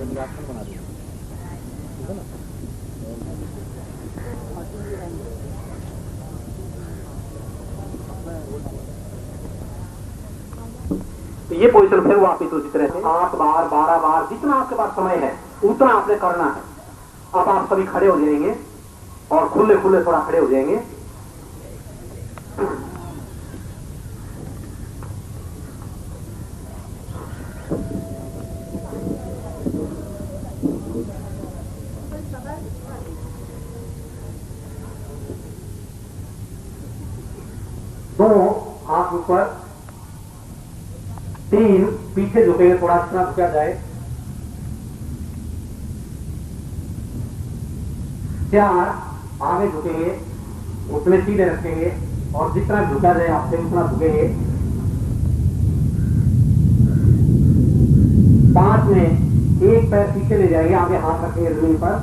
Ration बना दिया, ठीक है ना। तो ये पोजीशन फिर वापिस उसी तरह से 8 बार 12 बार जितना आपके पास समय है उतना आपने करना है। अब आप सभी खड़े हो जाएंगे और खुले खुले थोड़ा खड़े हो जाएंगे। दोनों हाथ ऊपर, 3 पीछे झुकेंगे, थोड़ा जितना झुका जाए, 4 आगे झुकेंगे, उतने सीधे रखेंगे और जितना झुका जाए आपसे उतना झुकेंगे। 5 में एक पैर पीछे ले जाएंगे, आगे हाथ रखेंगे जमीन पर,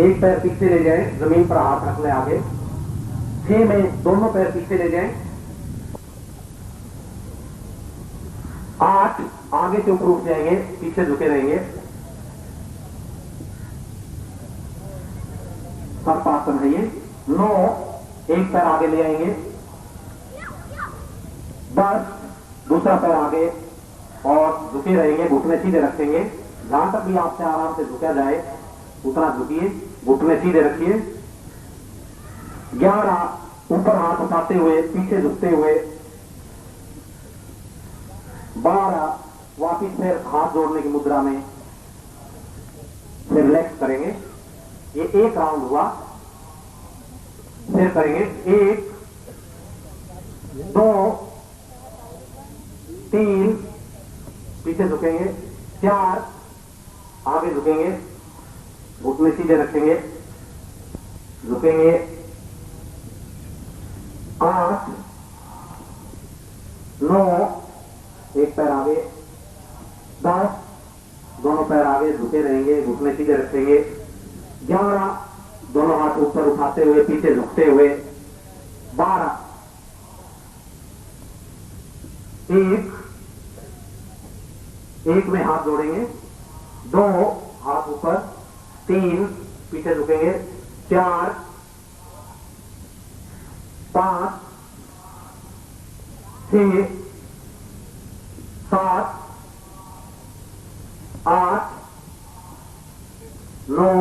एक पैर पीछे ले जाए, जमीन पर हाथ रख ले आगे। 6 में दोनों पैर पीछे ले जाएं। 8 आगे से ऊपर उठ जाएंगे, पीछे झुके रहेंगे। सर्पासन है ये। 9 एक पैर आगे ले आएंगे। 10 दूसरा पैर आगे और झुके रहेंगे, घुटने सीधे रखेंगे। जहां तक भी आपसे आराम से झुका जाए उतना झुकिए, घुटने सीधे रखिए। 11 ऊपर हाथ उठाते हुए, पीछे झुकते हुए। 12 वापिस फिर हाथ जोड़ने की मुद्रा में, फिर रिलैक्स करेंगे। ये एक राउंड हुआ, फिर करेंगे 1 2 3 पीछे झुकेंगे, 4 आगे झुकेंगे, घुटने सीधे रखेंगे, झुकेंगे। 8 9 एक पैर आगे, 10 दोनों पैर आगे झुके रहेंगे, घुटने सीधे रखेंगे। 11 दोनों हाथ ऊपर उठाते हुए, पीछे झुकते हुए। 12 एक में हाथ जोड़ेंगे, 2 हाथ ऊपर, 3 पीछे झुकेंगे, 4 5 6 7 8 9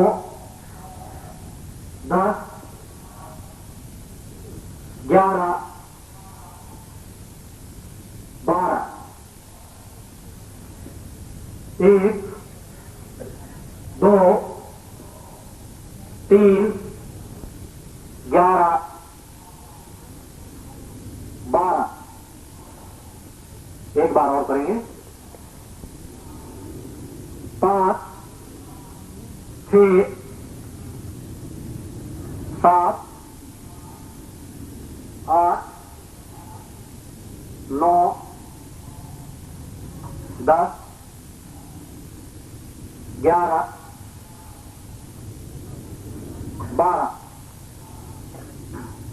10 11 12 1 2 3 11 12 एक बार और करेंगे। 5 6 7 8 9 10 11 12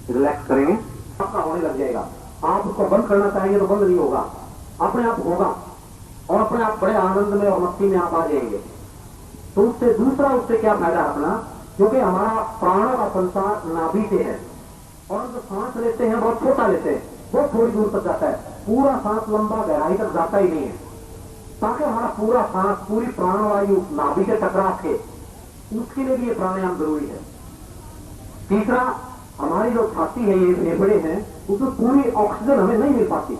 रिलैक्स करेंगे। आपका होने लग जाएगा। आप उसको बंद करना चाहेंगे तो बंद नहीं होगा, अपने आप होगा और अपने आप बड़े आनंद में और मस्ती में आप आ जाएंगे। तो उससे क्या फायदा अपना, क्योंकि हमारा प्राणों का संसार नाभि से है और जो सांस लेते हैं बहुत छोटा लेते हैं, बहुत थोड़ी दूर तक जाता है, पूरा सांस लंबा गहराई तक जाता ही नहीं है। ताकि हमारा पूरा सांस, पूरी प्राणवायु नाभि से टकरा के, उसके लिए भी ये प्राणायाम जरूरी है। तीसरा, हमारी जो छाती है, ये फेफड़े हैं, उसमें पूरी ऑक्सीजन हमें नहीं मिल पाती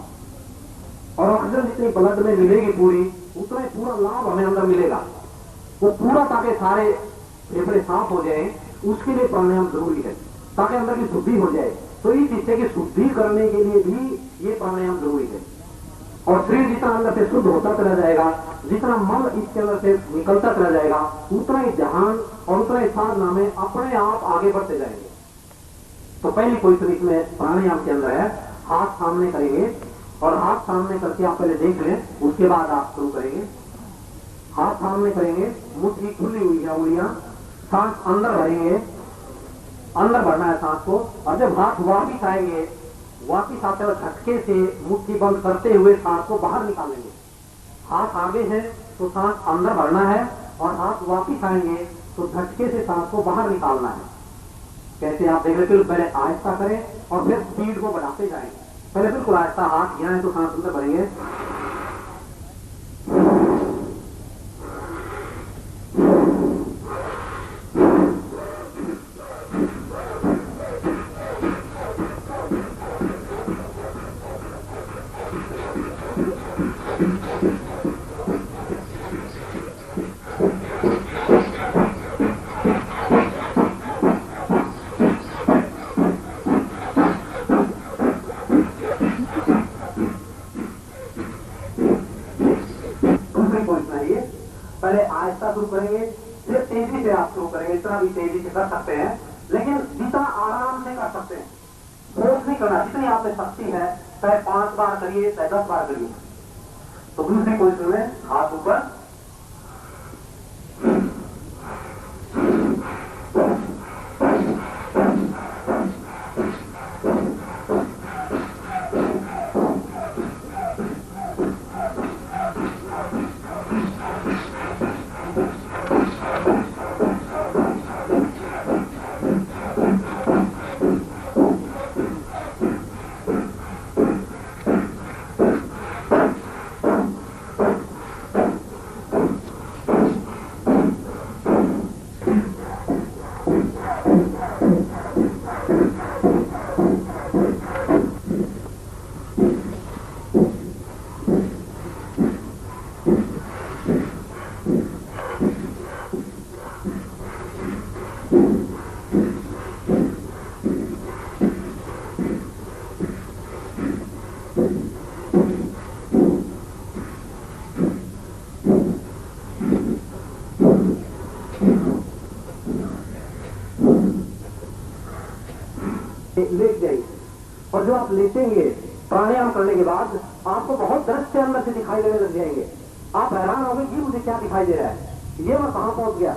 और ऑक्सीजन जितनी ब्लड में मिलेगी पूरी, उतना ही पूरा लाभ हमें अंदर मिलेगा। वो पूरा ताकि सारे फेफड़े साफ हो जाए, उसके लिए प्राणायाम जरूरी है, ताकि अंदर की शुद्धि हो जाए। तो इस हिस्से की शुद्धि करने के लिए भी ये प्राणायाम जरूरी है। और शरीर जितना अंदर से शुद्ध होता चला जाएगा, जितना मल इसके अंदर से निकलता चला जाएगा, उतना ही ध्यान और उतना ही साधना में अपने आप आगे बढ़ते जाएंगे। तो पहली पोजीशन इसमें प्राणायाम के अंदर है, हाथ सामने करेंगे और हाथ सामने करके आप पहले देख लें, उसके बाद आप शुरू करेंगे। हाथ सामने करेंगे, मुट्ठी खुली हुई है, उंगलियां, सांस अंदर भरेंगे, अंदर भरना है सांस को। और जब हाथ वापिस आएंगे, वापिस आते हुए झटके से मुट्ठी बंद करते हुए सांस को बाहर निकालेंगे। हाथ आगे है तो सांस अंदर भरना है और हाथ वापिस आएंगे तो झटके से सांस को बाहर निकालना है। कैसे आप देख रहे थे, पहले आहिस्ता करें और फिर स्पीड को बढ़ाते जाएं। पहले बिल्कुल आहिस्ता, हाथ यहाँ है तो सांस अंदर भरेंगे, पहले आहिस्ता शुरू करेंगे फिर तेजी से आप शुरू करेंगे। इतना भी तेजी से कर सकते हैं लेकिन जितना आराम से कर सकते हैं, फोर्स नहीं करना। जितनी आप में शक्ति है, चाहे 5 बार करिए चाहे 10 बार करिए। तो दूसरी पोजीशन में हाथ ऊपर, लेट जाइए। और जो आप लेटेंगे प्राणायाम करने के बाद आपको बहुत दृश्य अंदर से दिखाई देने लग जाएंगे। आप हैरान होंगे कि मुझे क्या दिखाई दे रहा है, ये मैं कहां पहुंच गया।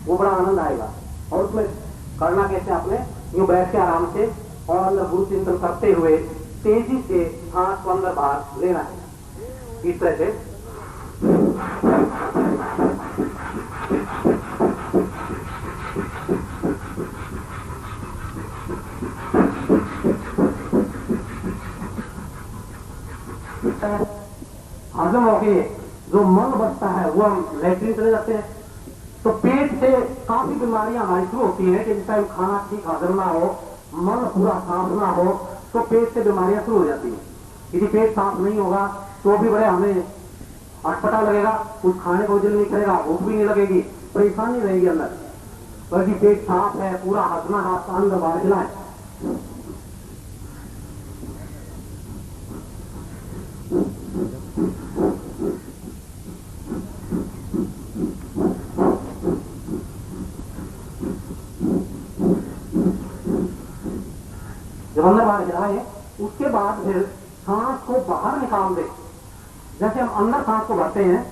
वो बड़ा आनंद आएगा। और उसमें करना कैसे, आपने यूं बैठ के आराम से और अंदर गुरु चिंतन करते हुए तेजी से सांस को अंदर बाहर लेना है। इस तरह से हजम होके जो मन बचता है वो हम लेटरिन चले जाते हैं। तो पेट से काफी बीमारियां हमारी शुरू होती हैं कि जिस टाइम खाना ठीक हजम ना हो, मन पूरा साफ ना हो, तो पेट से बीमारियां शुरू हो जाती हैं। यदि पेट साफ नहीं होगा तो भी बड़े हमें अटपटा लगेगा, कुछ खाने को दिल नहीं करेगा, भूख भी नहीं लगेगी, परेशानी रहेगी अंदर। तो यदि पेट साफ है, पूरा हजमा हाथ अंदर बाहर खिलाए। जब अंदर बाहर खिलाए उसके बाद फिर सांस को बाहर निकाल दे। जैसे हम अंदर सांस को भरते हैं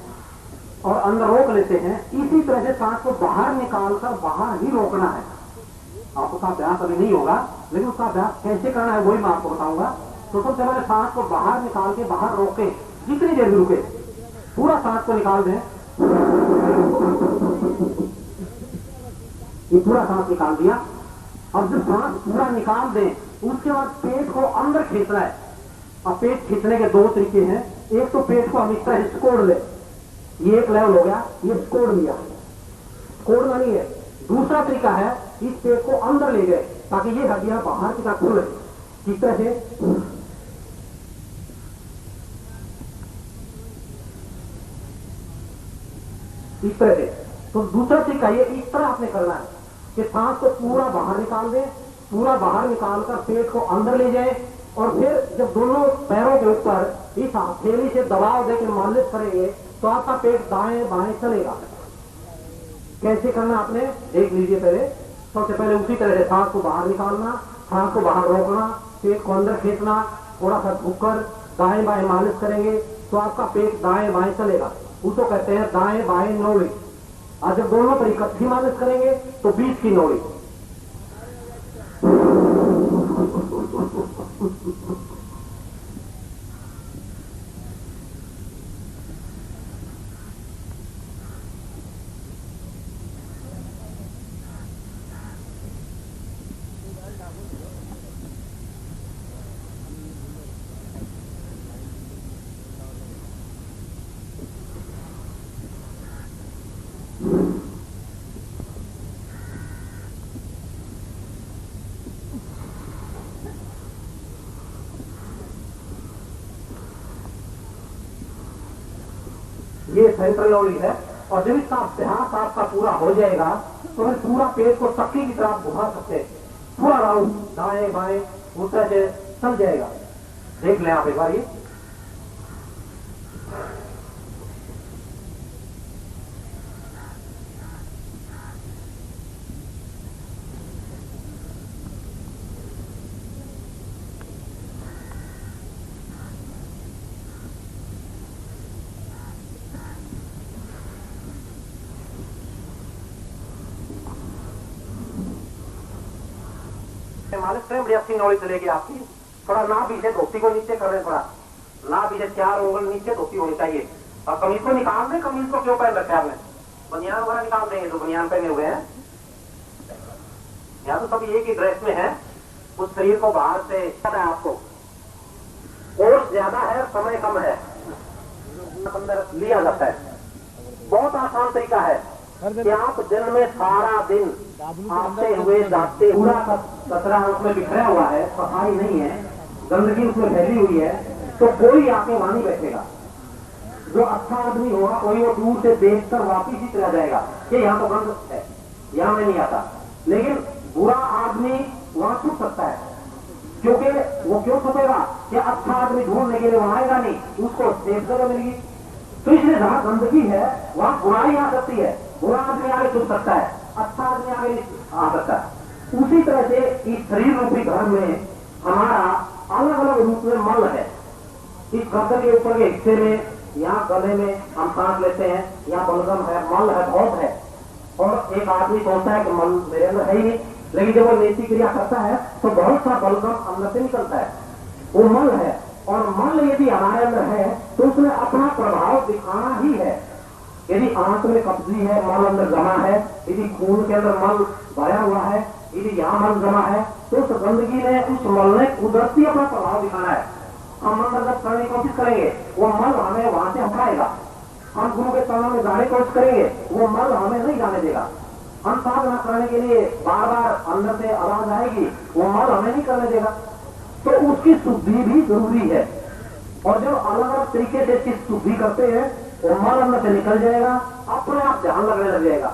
और अंदर रोक लेते हैं, इसी तरह से सांस को बाहर निकालकर बाहर ही रोकना है। आपको उसका अभ्यास अभी नहीं होगा, लेकिन उसका अभ्यास कैसे करना है वही मैं आपको बताऊंगा। तो सबसे पहले सांस को बाहर निकाल के बाहर रोके, जितनी देर भी रुके पूरा सांस को निकाल दें। ये पूरा सांस निकाल दिया। अब जब सांस पूरा निकाल दें उसके बाद पेट को अंदर खींचना है। अब पेट खींचने के 2 तरीके हैं। एक तो पेट को हम इस तरह सिकोड़ ले, ये एक लेवल हो गया, ये सिकोड़ लिया, सिकोड़ना नहीं है। दूसरा तरीका है इस पेट को अंदर ले गए ताकि ये हड्डियां बाहर की तरफ खुले। किस तरह से, इस तरह से। तो दूसरा तरीका ये इस तरह आपने करना है कि सांस को पूरा बाहर निकाल दें, पूरा बाहर निकालकर पेट को अंदर ले जाए और फिर जब दोनों पैरों के ऊपर इस हथेली से दबाव देकर मालिश करेंगे तो आपका पेट दाएं बाएं चलेगा। कैसे करना आपने देख लीजिए। पहले सबसे पहले उसी तरह से सांस को बाहर निकालना, सांस को बाहर रोकना, पेट को अंदर खींचना, थोड़ा सा झुककर दाएं बाएं मालिश करेंगे तो आपका पेट दाएं बाएं चलेगा। उसको कहते हैं दाएं बाएं नौली। और जब दोनों पर इकट्ठी मालिश करेंगे तो बीच की नौली। ये सेंट्रल ओरी है। और जब इसका अभ्यास आपका पूरा हो जाएगा तो फिर पूरा पेट को चक्की की तरह घुमा सकते हैं, पूरा राउंड दाएं बाएं उस तरह से चल जाएगा। देख लें आप एक बार ये। मालिश करें, बड़ी अच्छी नॉलेज चलेगी आपकी। थोड़ा ना पीछे धोती को नीचे कर रहे हैं, थोड़ा ना पीछे 4 उंगल नीचे धोती होनी चाहिए। और कमीज को निकाल दें, कमीज को क्यों पहन रखे आपने, बनियान वगैरह निकाल देंगे जो बनियान पहने हुए हैं। या तो सब एक ही ड्रेस में है, उस शरीर को बाहर से आपको कोर्स ज्यादा है, समय कम है, अंदर लिया जाता है। बहुत आसान तरीका है कि आप दिन में सारा दिन आते हुए जाते पूरा कचरा उसमें बिखरा हुआ है, सफाई नहीं है, गंदगी उसमें फैली हुई है, तो कोई आके वहां नहीं बैठेगा। जो अच्छा आदमी होगा कोई वो दूर से देखकर वापिस ही चला जाएगा कि यहाँ तो गंद है, यहाँ में नहीं आता। लेकिन बुरा आदमी वहां छुप सकता है, क्योंकि वो क्यों छुपेगा कि अच्छा आदमी ढूंढने के लिए वहां आएगा नहीं, उसको सेफ जगह मिलेगी। तो इसलिए जहां गंदगी है वहां बुराई आ सकती है, बुरा आदमी आगे छुप सकता है, अच्छा आदमी आगे आ सकता है। उसी तरह से इस शरीर रूपी घर में हमारा अलग अलग रूप में मल है। इस गर्दन के ऊपर के हिस्से में, यहाँ गले में हम सांस लेते हैं, यहाँ बलगम है, मल है, बहुत है। और एक आदमी सोचता है कि मल मेरे अंदर है ही नहीं, लेकिन जब वो नेति क्रिया करता है तो बहुत सा बलगम अंदर से निकलता है, वो मल है। और मल यदि हमारे अंदर है तो उसमें अपना प्रभाव दिखाना ही है। यदि आंत में कब्जी है, मल अंदर जमा है, यदि खून के अंदर मल भरा हुआ है, यदि यहाँ मल जमा है, तो उस गंदगी ने, उस मल ने कुदरती अपना प्रभाव दिखाना है। हम अंदर जब करने की कोशिश करेंगे वो मल हमें वहां से हटाएगा। हम गुरु के चरणों में जाने की कोशिश करेंगे वो मल हमें नहीं जाने देगा। हम साधना करने के लिए बार बार अंदर से आवाज आएगी, वो मल हमें नहीं करने देगा। तो उसकी शुद्धि भी जरूरी है। और जब अलग अलग तरीके से इसकी शुद्धि करते हैं वो मल अंदर से निकल जाएगा, अपने आप ध्यान लगने लग जाएगा,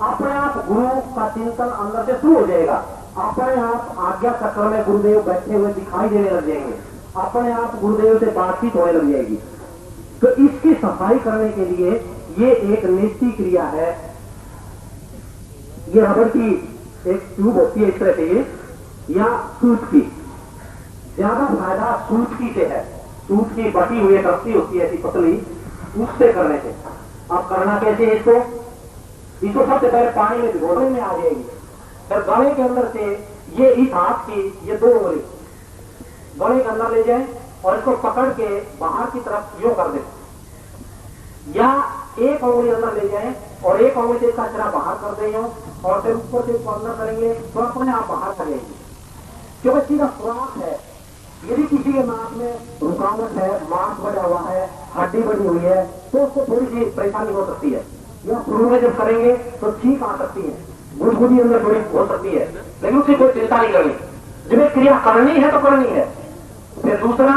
अपने आप गुरु का चिंतन अंदर से शुरू हो जाएगा, अपने आप आज्ञा चक्र में गुरुदेव बैठे हुए दिखाई देने लग जाएंगे, अपने आप गुरुदेव से बातचीत होने लग जाएगी। तो इसकी सफाई करने के लिए ये एक नित्य क्रिया है। ये रबड़ की एक ट्यूब होती है इस तरह से, ये या सूत की, ज्यादा फायदा सूत की से है। सूत की बटी हुई रस्सी होती है ऐसी पतली, उससे करने से। अब करना कैसे है इसको सबसे पहले पानी में भिगोने में आ जाएगी। फिर गले के अंदर से ये इस हाथ की ये 2 उंगली गले के अंदर ले जाए और इसको पकड़ के बाहर की तरफ यूं कर दे, या एक उंगली अंदर ले जाए और एक उंगली से इसका चरा बाहर कर दे और फिर ऊपर से इसको अंदर करेंगे तो अपने आप बाहर करेंगे। क्योंकि सीधा सुराख है। यदि किसी के नाक में रुकावट है, मांस बढ़ा हुआ है, हड्डी बढ़ी हुई है, तो उसको थोड़ी सी परेशानी हो सकती है, या शुरू में जब करेंगे तो छींक आ सकती है, गुदगुदी अंदर थोड़ी हो सकती है, लेकिन उसकी कोई चिंता नहीं करनी। जब क्रिया करनी है तो करनी है। फिर दूसरा,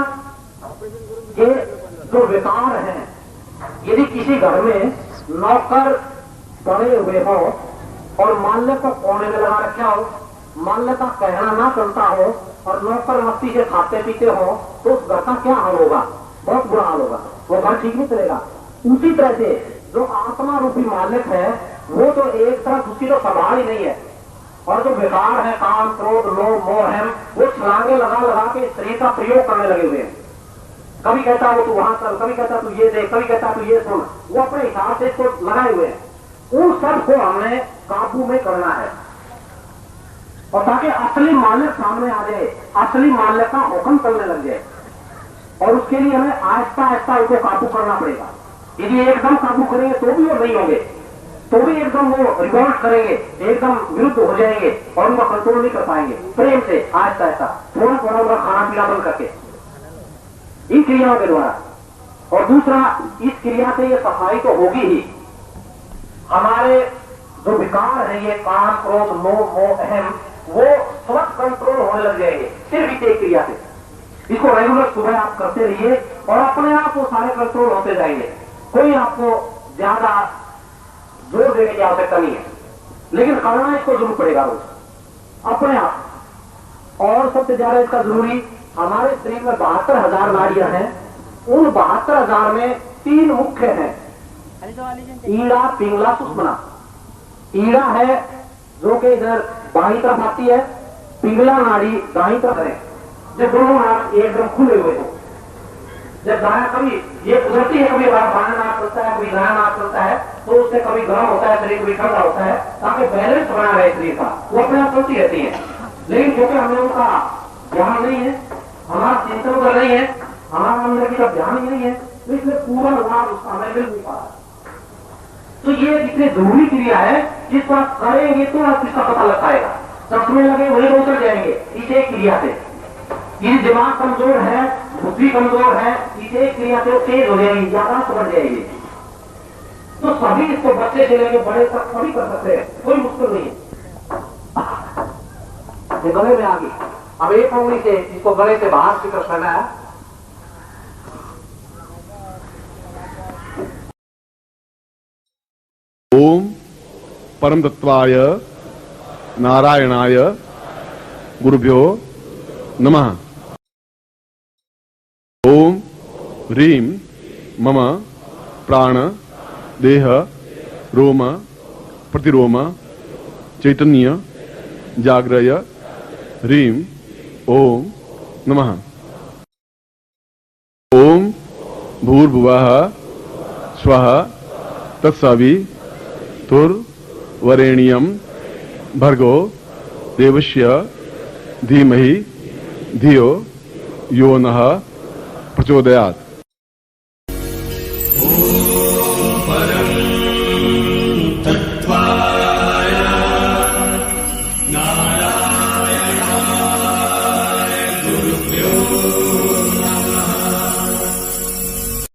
ये जो विकार है, यदि किसी घर में नौकर पड़े हुए हो और माल्य को कोने में लगा रखा हो, माल्य का कहना ना चलता हो और नौकर मस्ती से खाते पीते हो, तो उस घर का क्या हाल होगा, बहुत बुरा हाल होगा, वो घर ठीक नहीं चलेगा। उसी तरह से जो आत्मा रूपी मालिक है वो तो एक तरफ उसकी तो संभाल ही नहीं है, और जो विकार है, काम क्रोध लोभ मोह है, वो छलांगे लगा लगा के शरीर का प्रयोग करने लगे हुए हैं। कभी कहता वो तू वहां कर, कभी कहता तू ये देख, कभी कहता तू ये सुन, वो अपने हिसाब से इसको लगाए हुए हैं। उन सब को हमें काबू में करना है, और ताकि असली मालिक सामने आ जाए, असली मालिक का हुक्म चलने लग जाए। और उसके लिए हमें आहिस्ता आहिस्ता उनको काबू करना पड़ेगा। यदि एकदम काबू करेंगे तो भी वो नहीं होंगे, तो भी एकदम वो रिवॉल्ट करेंगे, एकदम विरुद्ध हो जाएंगे और उनका कंट्रोल नहीं कर पाएंगे। प्रेम से आहिस्ता आहिस्ता थोड़ा थोड़ा उनका खाना पीना बंद करके इन क्रियाओं के द्वारा। और दूसरा, इस क्रिया से ये सफाई तो होगी ही। हमारे जो विकार है, ये काम क्रोध लोभ मोह अहम, वो स्वतः कंट्रोल होने लग जाएंगे सिर्फ इस एक क्रिया से। इसको रेगुलर सुबह आप करते रहिए और अपने आप वो सारे कंट्रोल होते जाएंगे। कोई आपको ज्यादा जोर देने की आवश्यकता नहीं है, लेकिन करना इसको जरूर पड़ेगा रोज अपने आप। और सबसे ज्यादा इसका जरूरी, हमारे शरीर में 72,000 नाड़ियां हैं, उन 72,000 में 3 मुख्य हैं, ईड़ा, पिंगला, सुषुम्ना। ईड़ा है जो कि इधर बाईं तरफ आती है, पिंगला नाड़ी दाईं तरफ है। जब दोनों हाथ एकदम खुले हुए हैं, जब दाया कभी ये गुजरती है, कभी बायां नाक चलता है, कभी दायां नाक चलता है, तो उससे कभी गर्म होता है शरीर, कभी ठंडा होता है, ताकि बैलेंस बना रहे शरीर का, वो अपने आप चलती रहती है। लेकिन क्योंकि हम लोगों का ध्यान नहीं है, हमारा चिंतन कर नहीं है, हमारा अंदर की तरफ ध्यान ही नहीं है, तो इसलिए पूरा लाभ उसका हमें मिल नहीं पा रहा। तो ये इतनी जरूरी क्रिया है जिसको आप करेंगे तो आप इसका पता लग पाएगा। चश्मे लगे वही उतर जाएंगे इस एक क्रिया से। ये दिमाग कमजोर है, बुद्धि कमजोर है, इस एक क्रिया से तेज हो जाएगी, ज्यादा समझ जाएगी। तो सभी इसको बच्चे से लेके बड़े तक सभी कर सकते हैं, कोई मुश्किल नहीं है। ये गले में आ गई, अब एक उंगली से इसको गले से बाहर की तरफ करना है। ओम परम तत्वाय नारायणाय गुरुभ्यो नमः। ओम ह्रीं मम प्राण देह रोम प्रतिरोम चैतन्य जाग्रय ह्रीं ओम नमः। ओम भूर्भुवः स्वः तत्सवितुर्वरेण्यं भर्गो देवस्य धीमहि धियो यो नः प्रचोदयात्।